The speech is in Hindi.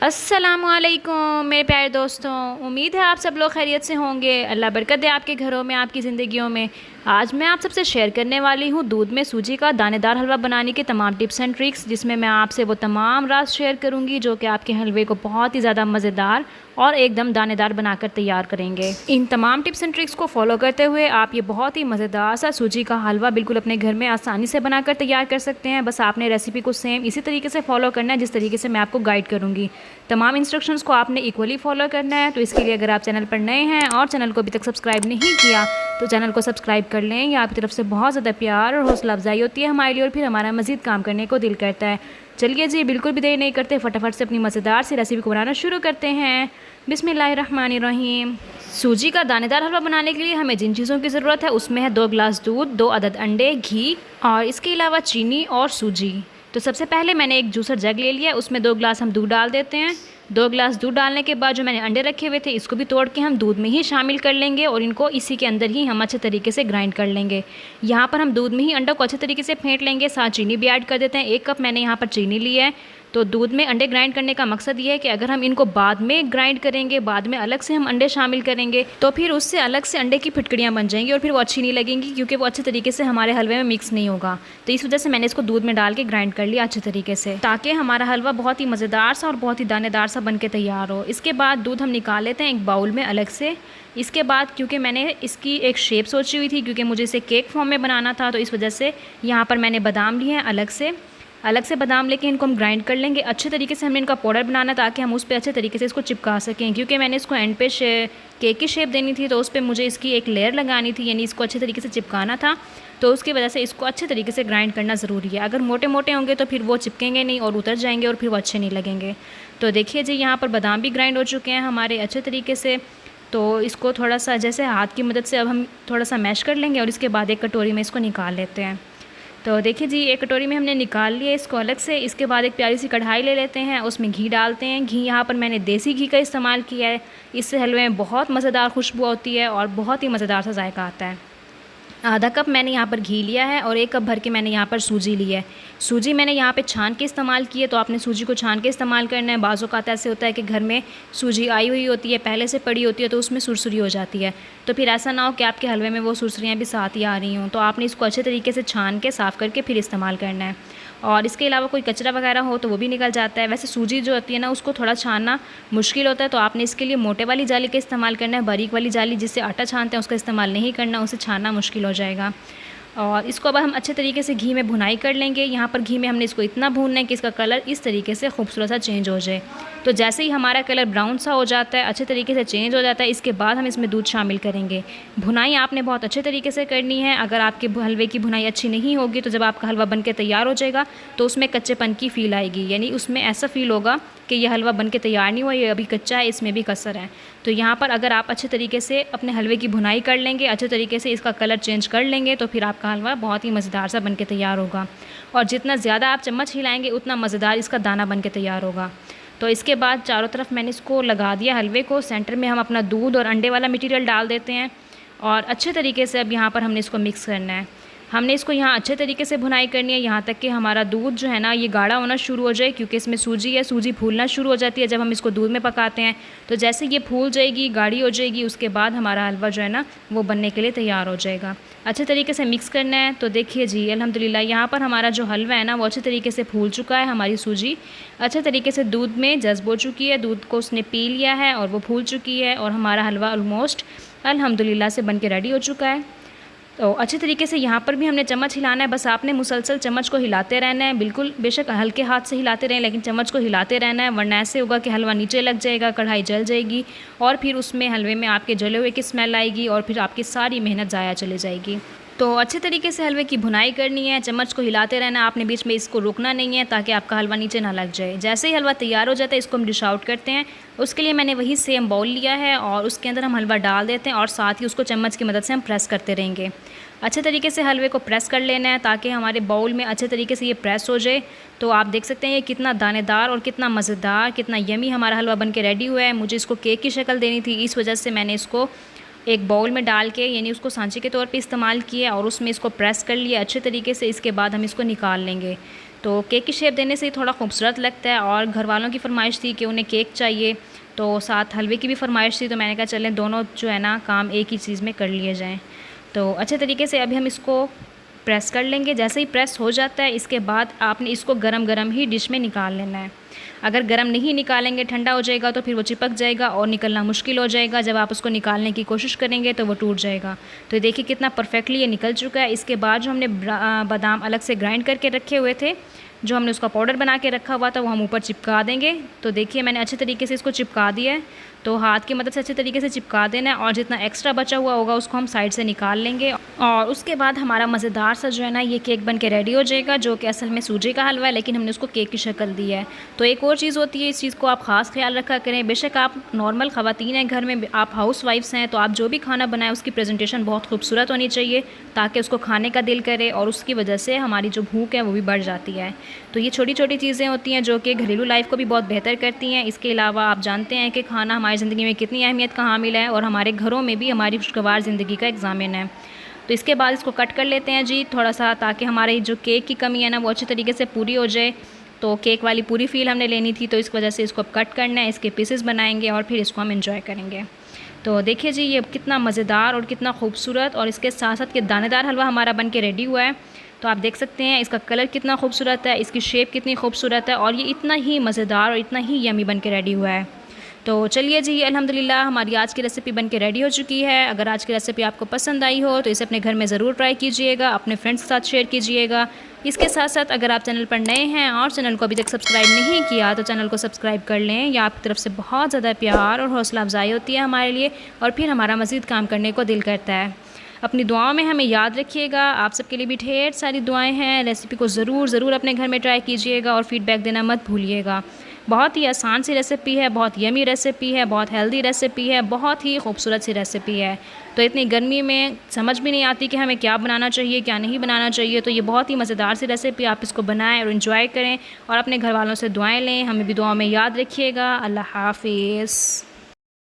अस्सलामुअलैकुम मेरे प्यारे दोस्तों, उम्मीद है आप सब लोग खैरियत से होंगे। अल्लाह बरकत दे आपके घरों में, आपकी ज़िंदगियों में। आज मैं आप सबसे शेयर करने वाली हूँ दूध में सूजी का दानेदार हलवा बनाने के तमाम टिप्स एंड ट्रिक्स, जिसमें मैं आपसे वो तमाम राज शेयर करूँगी जो कि आपके हलवे को बहुत ही ज़्यादा मज़ेदार और एकदम दानेदार बनाकर तैयार करेंगे। इन तमाम टिप्स एंड ट्रिक्स को फॉलो करते हुए आप ये बहुत ही मज़ेदार सा सूजी का हलवा बिल्कुल अपने घर में आसानी से बनाकर तैयार कर सकते हैं। बस आपने रेसिपी को सेम इसी तरीके से फॉलो करना है जिस तरीके से मैं आपको गाइड करूँगी। तमाम इंस्ट्रक्शंस को आपने इक्वली फॉलो करना है। तो इसके लिए अगर आप चैनल पर नए हैं और चैनल को अभी तक सब्सक्राइब नहीं किया तो चैनल को सब्सक्राइब कर लें। ये आपकी तरफ से बहुत ज़्यादा प्यार और हौसला अफजाई होती है हमारे लिए, और फिर हमारा मज़ीद काम करने को दिल करता है। चलिए जी, बिल्कुल भी देर नहीं करते, फटाफट से अपनी मज़ेदार सी रेसिपी को बनाना शुरू करते हैं। बिस्मिल्लाहिर्रहमानिर्रहीम। सूजी का दानेदार हलवा बनाने के लिए हमें जिन चीज़ों की ज़रूरत है उसमें है 2 गिलास दूध, 2 अदद अंडे, घी और इसके अलावा चीनी और सूजी। तो सबसे पहले मैंने एक जूसर जग ले लिया, उसमें 2 गिलास हम दूध डाल देते हैं। 2 गिलास दूध डालने के बाद जो मैंने अंडे रखे हुए थे इसको भी तोड़ के हम दूध में ही शामिल कर लेंगे और इनको इसी के अंदर ही हम अच्छे तरीके से ग्राइंड कर लेंगे। यहाँ पर हम दूध में ही अंडों को अच्छे तरीके से फेंट लेंगे। साथ चीनी भी ऐड कर देते हैं। 1 कप मैंने यहाँ पर चीनी ली है। तो दूध में अंडे ग्राइंड करने का मकसद ये है कि अगर हम इनको बाद में ग्राइंड करेंगे, बाद में अलग से हम अंडे शामिल करेंगे तो फिर उससे अलग से अंडे की फिटकड़ियाँ बन जाएंगी और फिर वो अच्छी नहीं लगेंगी, क्योंकि वो अच्छे तरीके से हमारे हलवे में मिक्स नहीं होगा। तो इस वजह से मैंने इसको दूध में डाल के ग्राइंड कर लिया अच्छे तरीके से, ताकि हमारा हलवा बहुत ही मज़ेदार सा और बहुत ही दानेदार सा बन के तैयार हो। इसके बाद दूध हम निकाल लेते हैं एक बाउल में अलग से। इसके बाद क्योंकि मैंने इसकी एक शेप सोची हुई थी, क्योंकि मुझे इसे केक फॉर्म में बनाना था, तो इस वजह से यहाँ पर मैंने बादाम लिए हैं अलग से बादाम लेके इनको हम ग्राइंड कर लेंगे। अच्छे तरीके से हमने इनका पाउडर बनाना ताकि हम उस पर अच्छे तरीके से इसको चिपका सकें, क्योंकि मैंने इसको एंड पे केक की शेप देनी थी, तो उस पर मुझे इसकी एक लेयर लगानी थी, यानी इसको अच्छे तरीके से चिपकाना था। तो उसकी वजह से इसको अच्छे तरीके से ग्राइंड करना ज़रूरी है। अगर मोटे मोटे होंगे तो फिर वो चिपकेंगे नहीं और उतर जाएंगे और फिर वो अच्छे नहीं लगेंगे। तो देखिए जी, यहाँ पर बादाम भी ग्राइंड हो चुके हैं हमारे अच्छे तरीके से। तो इसको थोड़ा सा जैसे हाथ की मदद से अब हम थोड़ा सा मैश कर लेंगे और इसके बाद एक कटोरी में इसको निकाल लेते हैं। तो देखिए जी, एक कटोरी में हमने निकाल लिया इसको अलग से। इसके बाद एक प्यारी सी कढ़ाई ले लेते हैं, उसमें घी डालते हैं। घी यहाँ पर मैंने देसी घी का इस्तेमाल किया है। इससे हलवे में बहुत मज़ेदार खुशबू होती है और बहुत ही मज़ेदार सा जायका आता है। आधा कप मैंने यहाँ पर घी लिया है और 1 कप भर के मैंने यहाँ पर सूजी ली है। सूजी मैंने यहाँ पे छान के इस्तेमाल की है, तो आपने सूजी को छान के इस्तेमाल करना है। बाज़ औक़ात ऐसे होता है कि घर में सूजी आई हुई होती है, पहले से पड़ी होती है, तो उसमें सुरसुरी हो जाती है। तो फिर ऐसा ना हो कि आपके हलवे में वो सुरसुरियाँ भी साथ ही आ रही हों। तो आपने इसको अच्छे तरीके से छान के साफ़ करके फिर इस्तेमाल करना है। और इसके अलावा कोई कचरा वगैरह हो तो वो भी निकल जाता है। वैसे सूजी जो होती है ना, उसको थोड़ा छानना मुश्किल होता है, तो आपने इसके लिए मोटे वाली जाली का इस्तेमाल करना है। बारीक वाली जाली जिससे आटा छानते हैं उसका इस्तेमाल नहीं करना, उसे छानना मुश्किल हो जाएगा। और इसको अब हम अच्छे तरीके से घी में भुनाई कर लेंगे। यहाँ पर घी में हमने इसको इतना भूनना है कि इसका कलर इस तरीके से खूबसूरत सा चेंज हो जाए। तो जैसे ही हमारा कलर ब्राउन सा हो जाता है, अच्छे तरीके से चेंज हो जाता है, इसके बाद हम इसमें दूध शामिल करेंगे। भुनाई आपने बहुत अच्छे तरीके से करनी है। अगर आपके हलवे की भुनाई अच्छी नहीं होगी तो जब आपका हलवा बन के तैयार हो जाएगा तो उसमें कच्चेपन की फ़ील आएगी, यानी उसमें ऐसा फ़ील होगा कि यह हलवा बन के तैयार नहीं हुआ, ये अभी कच्चा है, इसमें भी कसर है। तो यहाँ पर अगर आप अच्छे तरीके से अपने हलवे की भुनाई कर लेंगे, अच्छे तरीके से इसका कलर चेंज कर लेंगे, तो फिर आपका हलवा बहुत ही मज़ेदार सा बन के तैयार होगा। और जितना ज़्यादा आप चम्मच हिलाएंगे उतना मज़ेदार इसका दाना बन के तैयार होगा। तो इसके बाद चारों तरफ मैंने इसको लगा दिया हलवे को। सेंटर में हम अपना दूध और अंडे वाला मटीरियल डाल देते हैं और अच्छे तरीके से अब यहाँ पर हमने इसको मिक्स करना है। हमने इसको यहाँ अच्छे तरीके से भुनाई करनी है, यहाँ तक कि हमारा दूध जो है ना ये गाढ़ा होना शुरू हो जाए, क्योंकि इसमें सूजी है। सूजी फूलना शुरू हो जाती है जब हम इसको दूध में पकाते हैं। तो जैसे ये फूल जाएगी, गाढ़ी हो जाएगी, उसके बाद हमारा हलवा जो है ना वो बनने के लिए तैयार हो जाएगा। अच्छे तरीके से मिक्स करना है। तो देखिए जी, अल्हम्दुलिल्लाह यहाँ पर हमारा जो हलवा है ना वो अच्छे तरीके से फूल चुका है। हमारी सूजी अच्छे तरीके से दूध में जज्ब हो चुकी है, दूध को उसने पी लिया है और वो फूल चुकी है और हमारा हलवा ऑलमोस्ट अल्हम्दुलिल्लाह से बन के रेडी हो चुका है। तो अच्छे तरीके से यहाँ पर भी हमने चम्मच हिलाना है। बस आपने मुसलसल चम्मच को हिलाते रहना है, बिल्कुल बेशक हल्के हाथ से हिलाते रहें, लेकिन चम्मच को हिलाते रहना है, वरना ऐसे होगा कि हलवा नीचे लग जाएगा, कढ़ाई जल जाएगी और फिर उसमें हलवे में आपके जले हुए की स्मेल आएगी और फिर आपकी सारी मेहनत ज़ाया चली जाएगी। तो अच्छे तरीके से हलवे की भुनाई करनी है, चम्मच को हिलाते रहना है, आपने बीच में इसको रोकना नहीं है ताकि आपका हलवा नीचे ना लग जाए। जैसे ही हलवा तैयार हो जाता है इसको हम डिश आउट करते हैं। उसके लिए मैंने वही सेम बाउल लिया है और उसके अंदर हम हलवा डाल देते हैं और साथ ही उसको चम्मच की मदद से हम प्रेस करते रहेंगे। अच्छे तरीके से हलवे को प्रेस कर लेना है ताकि हमारे बाउल में अच्छे तरीके से ये प्रेस हो जाए। तो आप देख सकते हैं ये कितना दानेदार और कितना मज़ेदार, कितना यमी हमारा हलवा बन के रेडी हुआ है। मुझे इसको केक की शक्ल देनी थी, इस वजह से मैंने इसको एक बाउल में डाल के, यानी उसको सांचे के तौर पे इस्तेमाल किया और उसमें इसको प्रेस कर लिया अच्छे तरीके से। इसके बाद हम इसको निकाल लेंगे। तो केक की शेप देने से ही थोड़ा खूबसूरत लगता है। और घर वालों की फरमाइश थी कि उन्हें केक चाहिए, तो साथ हलवे की भी फरमाइश थी, तो मैंने कहा चलें दोनों जो है ना काम एक ही चीज़ में कर लिए जाएँ। तो अच्छे तरीके से अभी हम इसको प्रेस कर लेंगे। जैसे ही प्रेस हो जाता है इसके बाद आपने इसको गरम गरम ही डिश में निकाल लेना है। अगर गरम नहीं निकालेंगे, ठंडा हो जाएगा तो फिर वो चिपक जाएगा और निकलना मुश्किल हो जाएगा। जब आप उसको निकालने की कोशिश करेंगे तो वो टूट जाएगा। तो देखिए कितना परफेक्टली ये निकल चुका है। इसके बाद जो हमने बादाम अलग से ग्राइंड करके रखे हुए थे, जो हमने उसका पाउडर बना के रखा हुआ था, वो हम ऊपर चिपका देंगे। तो देखिए मैंने अच्छे तरीके से इसको चिपका दिया है। तो हाथ की मदद से अच्छे तरीके से चिपका देना है और जितना एक्स्ट्रा बचा हुआ होगा उसको हम साइड से निकाल लेंगे। और उसके बाद हमारा मज़ेदार सा जो है ना ये केक बन के रेडी हो जाएगा, जो कि असल में सूजी का हलवा है, लेकिन हमने उसको केक की शक्ल दी है। तो एक और चीज़ होती है, इस चीज़ को आप ख़ास ख्याल रखा करें। बेशक आप नॉर्मल ख़वातीन हैं, घर में आप हाउस वाइफ्स हैं, तो आप जो भी खाना बनाएं उसकी प्रेजेंटेशन बहुत खूबसूरत होनी चाहिए ताकि उसको खाने का दिल करे, और उसकी वजह से हमारी जो भूख है वो भी बढ़ जाती है। तो ये छोटी छोटी चीज़ें होती हैं जो कि घरेलू लाइफ को भी बहुत बेहतर करती हैं। इसके अलावा आप जानते हैं कि खाना हमारी ज़िंदगी में कितनी अहमियत का हामिल है, और हमारे घरों में भी हमारी खुशगवार ज़िंदगी का एग्जामिन है। तो इसके बाद इसको कट कर लेते हैं जी थोड़ा सा, ताकि हमारी जो केक की कमी है ना वो अच्छे तरीके से पूरी हो जाए। तो केक वाली पूरी फील हमने लेनी थी, तो इस वजह से इसको अब कट करना है, इसके पीसेस बनाएंगे और फिर इसको हम एंजॉय करेंगे। तो देखिए जी ये कितना मज़ेदार और कितना खूबसूरत, और इसके साथ साथ के दानेदार हलवा हमारा बन के रेडी हुआ है। तो आप देख सकते हैं इसका कलर कितना खूबसूरत है, इसकी शेप कितनी खूबसूरत है, और ये इतना ही मज़ेदार और इतना ही यमी बन के रेडी हुआ है। तो चलिए जी अल्हम्दुलिल्लाह हमारी आज की रेसिपी बन के रेडी हो चुकी है। अगर आज की रेसिपी आपको पसंद आई हो तो इसे अपने घर में ज़रूर ट्राई कीजिएगा, अपने फ्रेंड्स के साथ शेयर कीजिएगा। इसके साथ साथ अगर आप चैनल पर नए हैं और चैनल को अभी तक सब्सक्राइब नहीं किया तो चैनल को सब्सक्राइब कर लें। यह आपकी तरफ से बहुत ज़्यादा प्यार और हौसला अफजाई होती है हमारे लिए, और फिर हमारा मज़ीद काम करने को दिल करता है। अपनी दुआओं में हमें याद रखिएगा। आप सबके लिए भी ढेर सारी दुआएं हैं। रेसिपी को ज़रूर अपने घर में ट्राई कीजिएगा और फ़ीडबैक देना मत भूलिएगा। बहुत ही आसान सी रेसिपी है, बहुत यमी रेसिपी है, बहुत हेल्दी रेसिपी है, बहुत ही खूबसूरत सी रेसिपी है। तो इतनी गर्मी में समझ भी नहीं आती कि हमें क्या बनाना चाहिए क्या नहीं बनाना चाहिए। तो ये बहुत ही मज़ेदार सी रेसिपी, आप इसको बनाएं और इन्जॉय करें और अपने घर वालों से दुआएं लें। हमें भी दुआओं में याद रखिएगा। अल्लाह हाफिज़।